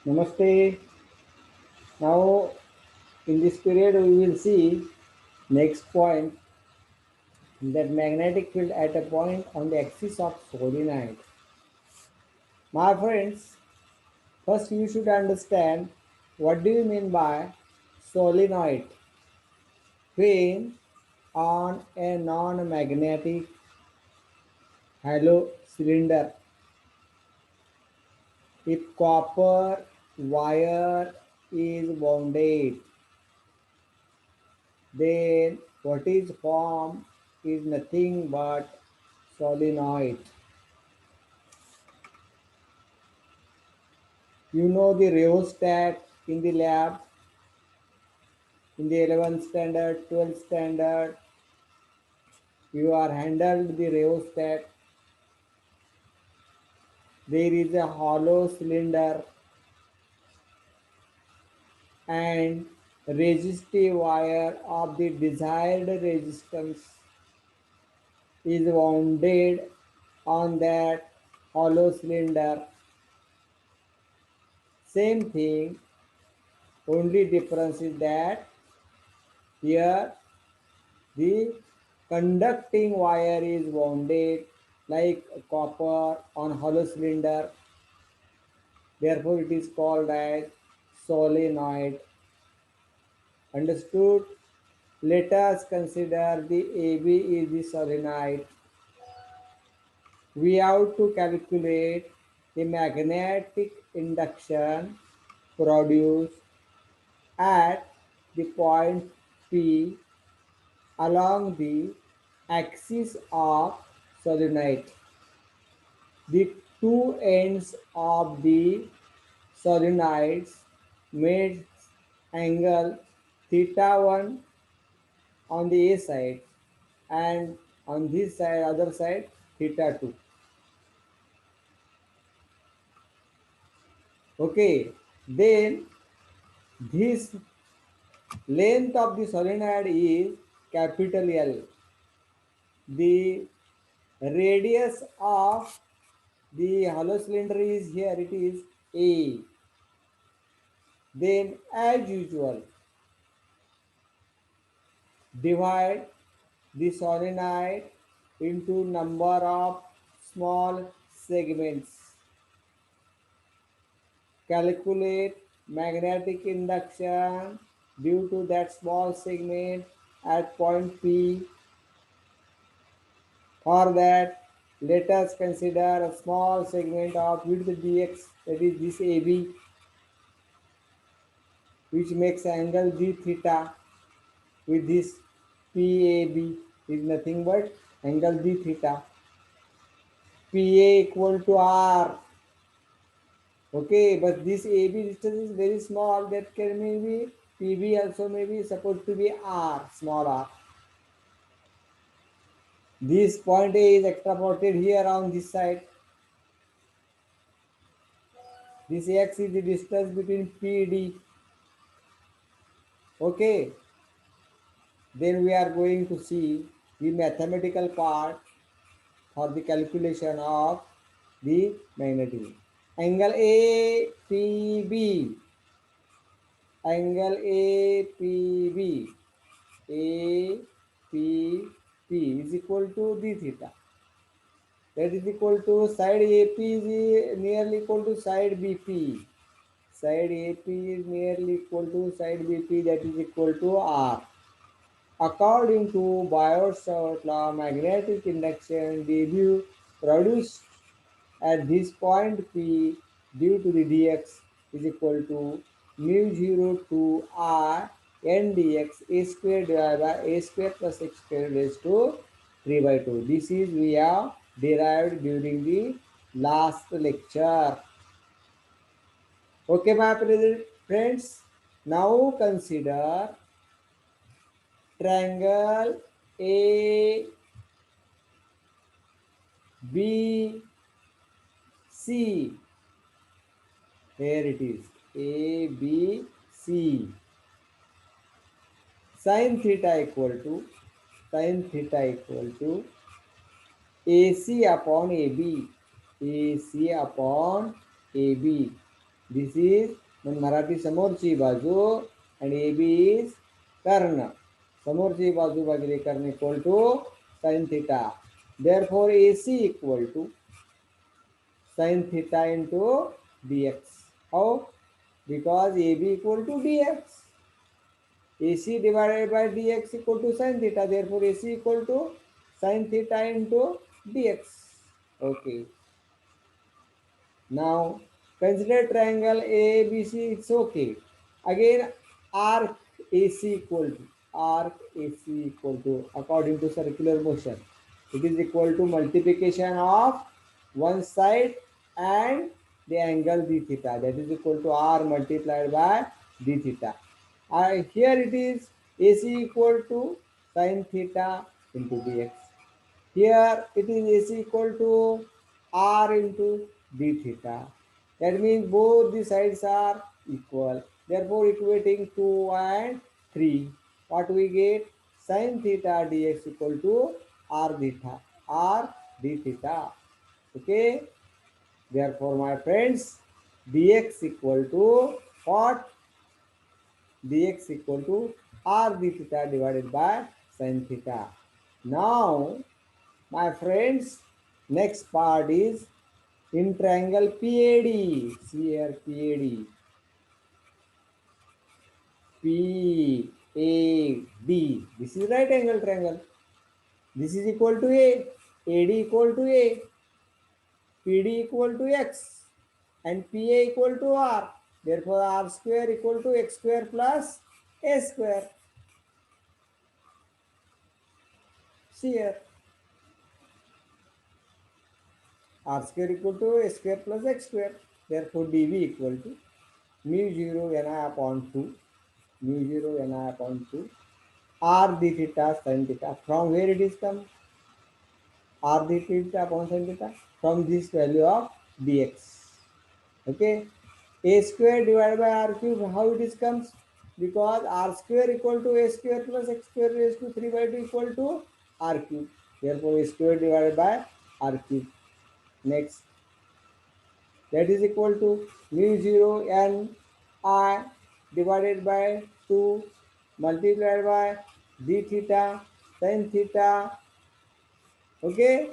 Namaste. Now, in this period, we will see next point that magnetic field at a point on the axis of solenoid. My friends, first you should understand what do you mean by solenoid. When on a non-magnetic hollow cylinder, if copper wire is wounded, then what is formed is nothing but solenoid. You know the rheostat in the lab, in the 11th standard, 12th standard, you are handled the rheostat. There is a hollow cylinder and resistive wire of the desired resistance is wounded on that hollow cylinder. Same thing, only difference is that here the conducting wire is wounded like copper on hollow cylinder. Therefore, it is called as solenoid. Understood? Let us consider the AB is the solenoid. We have to calculate the magnetic induction produced at the point P along the axis of solenoid. The two ends of the solenoids made angle theta 1 on the A side and on this side other side theta 2. Okay, then this length of the solenoid is capital L. The radius of the hollow cylinder is here, it is A. Then as usual, divide the solenoid into number of small segments. Calculate magnetic induction due to that small segment at point P. For that, let us consider a small segment of width dx, that is this AB, which makes angle d theta with this PAB is nothing but angle d theta. PA equal to R. Okay, but this AB distance is very small. That can maybe PB also may be supposed to be R, small r. This point A is extrapolated here on this side. This X is the distance between PD. Okay, then we are going to see the mathematical part for the calculation of the magnetic. Angle APB, angle APB, APP is equal to d theta. That is equal to side AP is nearly equal to side BP. Side AP is nearly equal to side BP, that is equal to R. According to Biot-Savart law, magnetic induction debut produced at this point P due to the dx is equal to mu 0 to r n dx a square divided by a square plus x square raised to 3 by 2. This is we have derived during the last lecture. Okay, my friends. Now consider triangle A B C. Here it is A B C. Sin theta equal to AC upon AB. AC upon AB. This is Marathi समोरची बाजू and AB is कर्ण. समोरची बाजू भागिले कर्ण equal to sin theta. Therefore AC equal to sin theta into dx. How? Because AB equal to dx. AC divided by dx equal to sin theta. Therefore AC equal to sin theta into dx. Okay. Now consider triangle ABC. It's okay. Again arc AC equal to according to circular motion. It is equal to multiplication of one side and the angle d theta, that is equal to r multiplied by d theta. Here it is AC equal to sin theta into dx. Here it is AC equal to r into d theta. That means both the sides are equal. Therefore equating 2 and 3. What we get? Sin theta dx equal to r d theta. Okay. Therefore my friends, dx equal to what? Dx equal to r d theta divided by sin theta. Now my friends, next part is in triangle PAD. See here PAD. PAD. This is right angle triangle. This is equal to A. AD equal to A. PD equal to X. And PA equal to R. Therefore R square equal to X square plus A square. See here. R square equal to A square plus X square. Therefore dV equal to mu 0 Ni upon 2. Mu 0 Ni upon 2. R d theta sin theta. From where it is come? R d theta upon sin theta. From this value of dx. Okay. A square divided by r cube. How it is comes? Because r square equal to a square plus x square raised to 3 by 2 equal to r cube. Therefore a square divided by r cube. Next. That is equal to mu 0 n I divided by 2 multiplied by d theta sin theta. Okay.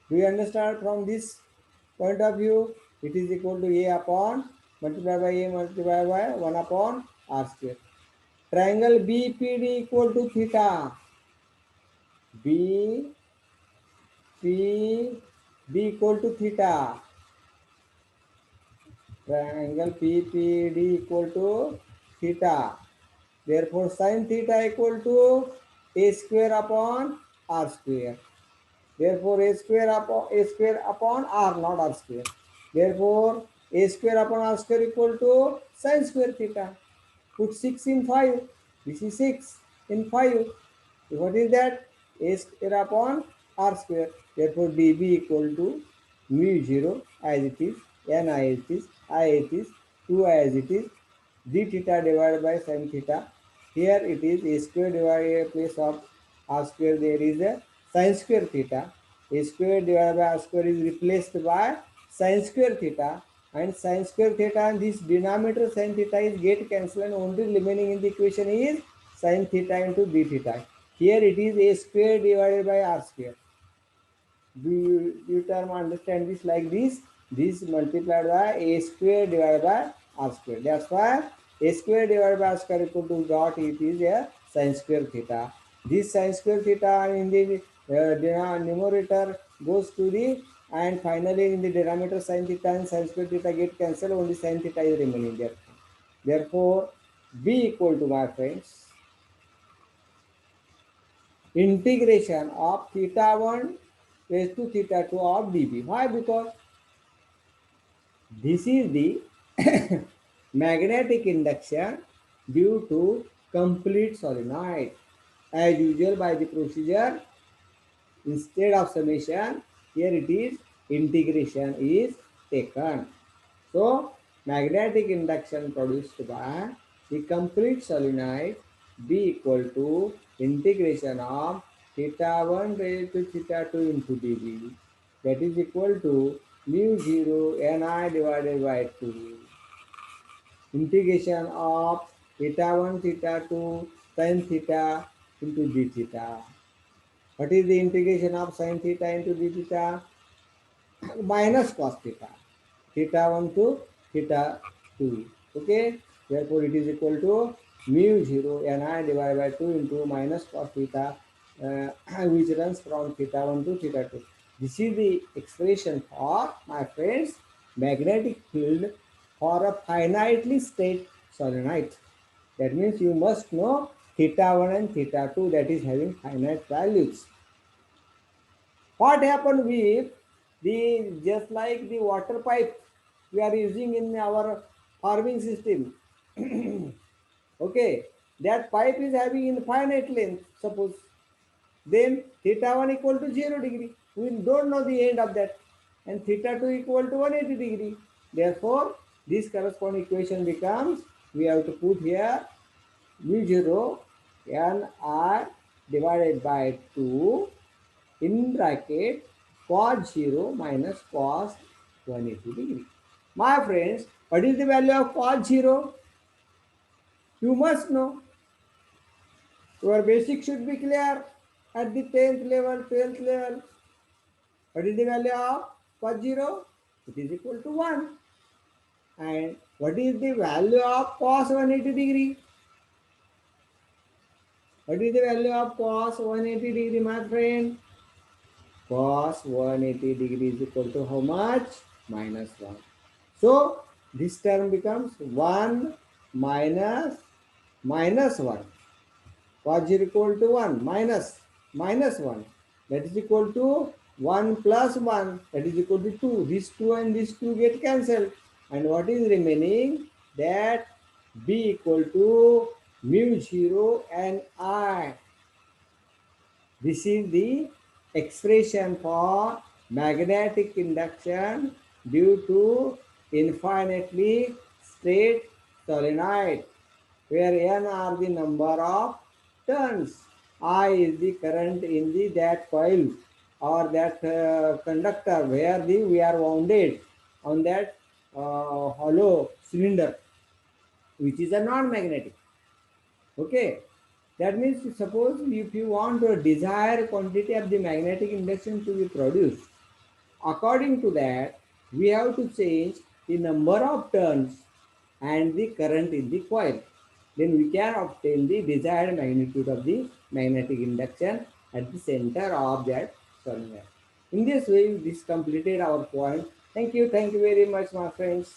Do you understand from this point of view? It is equal to A upon multiplied by A multiplied by 1 upon R square. Triangle BPD equal to theta. BPD equal to theta. Triangle PPD equal to theta. Therefore sin theta equal to A square upon R square. Therefore a square upon r, not r square. Therefore a square upon r square equal to sin square theta. Put 6 in 5. This is 6 in 5. What is that? A square upon r square. Therefore dB equal to mu 0 as it is, n I as it is, I as it is, 2 as it is, d theta divided by sin theta. Here it is a square divided by place of r square, there is a sin square theta. A square divided by r square is replaced by sin square theta, and sin square theta and this denominator sin theta is get cancelled, and only remaining in the equation is sin theta into d theta. Here it is a square divided by r square. Do you term understand this like this? This multiplied by a square divided by r square. That's why a square divided by r square equal to dot, it is a sin square theta. This sin square theta in the numerator goes to the, and finally in the denominator sin theta and sin square theta get cancelled, only sin theta is remaining there. Therefore B equal to, my friends, integration of theta 1 raised to theta 2 of dB. Why? Because this is the magnetic induction due to complete solenoid. As usual by the procedure, instead of summation, here it is integration is taken. So magnetic induction produced by the complete solenoid B equal to integration of theta 1 raised to theta 2 into dB. that is equal to mu 0 Ni divided by 2 integration of theta 1 theta 2 sin theta into d theta. What is the integration of sin theta into d theta? Minus cos theta. Theta 1 to theta 2. Okay. Therefore, it is equal to mu 0 Ni divided by 2 into minus cos theta, which runs from theta 1 to theta 2. This is the expression for, my friends, magnetic field for a finitely state solenoid. That means you must know theta 1 and theta 2, that is having finite values. What happened with the, just like the water pipe we are using in our farming system? Okay, that pipe is having infinite length, suppose. Then theta 1 equal to 0 degree. We don't know the end of that. And theta 2 equal to 180 degree. Therefore, this corresponding equation becomes, we have to put here mu 0 Ni divided by 2 in bracket cos 0 minus cos 180 degree. My friends, what is the value of cos 0? You must know. Your basic should be clear at the 10th level, 12th level. What is the value of cos 0? It is equal to 1. And what is the value of cos 180 degree? What is the value of cos 180 degree, my friend? Cos 180 degree is equal to how much? Minus 1. So this term becomes 1 minus minus 1. Cos 0 equal to 1 minus minus 1. That is equal to 1 plus 1. That is equal to 2. These 2 and these 2 get cancelled. And what is remaining? That B equal to mu 0 and I. This is the expression for magnetic induction due to infinitely straight solenoid, where N are the number of turns, I is the current in the that coil or that conductor where we are wounded on that hollow cylinder, which is a non-magnetic. Okay. That means, suppose if you want a desired quantity of the magnetic induction to be produced, according to that, we have to change the number of turns and the current in the coil. Then we can obtain the desired magnitude of the magnetic induction at the center of that solenoid. In this way, this completed our point. Thank you very much, my friends.